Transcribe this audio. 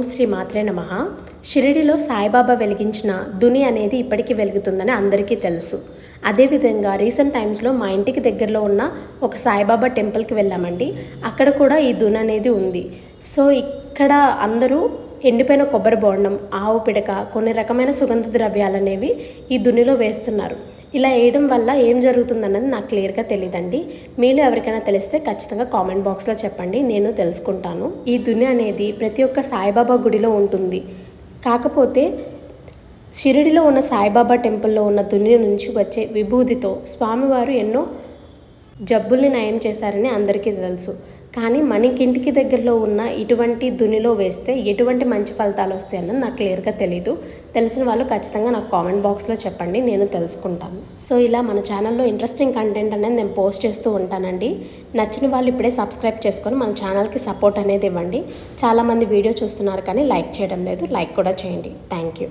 శ్రీ మాత్రే నమః. షిరిడిలో సాయిబాబా వెలిగించిన దుని అనేది ఇప్పటికీ వెలుగుతుందని అందరికీ తెలుసు. అదేవిధంగా రీసెంట్ టైమ్స్లో మా ఇంటికి దగ్గరలో ఉన్న ఒక సాయిబాబా టెంపుల్కి వెళ్ళామండి. అక్కడ కూడా ఈ దుని అనేది ఉంది. సో ఇక్కడ అందరూ ఎండిపోయిన కొబ్బరి బోండం, ఆవు పిడక, కొన్ని రకమైన సుగంధ ద్రవ్యాలు అనేవి ఈ దునిలో వేస్తున్నారు. ఇలా వేయడం వల్ల ఏం జరుగుతుందన్నది నాకు క్లియర్గా తెలియదండి. మీలో ఎవరికైనా తెలిస్తే ఖచ్చితంగా కామెంట్ బాక్స్లో చెప్పండి, నేను తెలుసుకుంటాను. ఈ దుని అనేది ప్రతి ఒక్క సాయిబాబా గుడిలో ఉంటుంది. కాకపోతే షిరిడిలో ఉన్న సాయిబాబా టెంపుల్లో ఉన్న దుని నుంచి వచ్చే విభూతితో స్వామివారు ఎన్నో జబ్బుల్ని నయం చేశారని అందరికీ తెలుసు. కానీ మనకింటికి దగ్గరలో ఉన్న ఇటువంటి దునిలో వేస్తే ఎటువంటి మంచి ఫలితాలు వస్తాయన్నది నాకు క్లియర్గా తెలీదు. తెలిసిన వాళ్ళు ఖచ్చితంగా నాకు కామెంట్ బాక్స్లో చెప్పండి, నేను తెలుసుకుంటాను. సో ఇలా మన ఛానల్లో ఇంట్రెస్టింగ్ కంటెంట్ అనేది నేను పోస్ట్ చేస్తూ ఉంటానండి. నచ్చిన వాళ్ళు ఇప్పుడే సబ్స్క్రైబ్ చేసుకొని మన ఛానల్కి సపోర్ట్ అనేది ఇవ్వండి. చాలామంది వీడియో చూస్తున్నారు కానీ లైక్ చేయడం లేదు, లైక్ కూడా చేయండి. Thank you.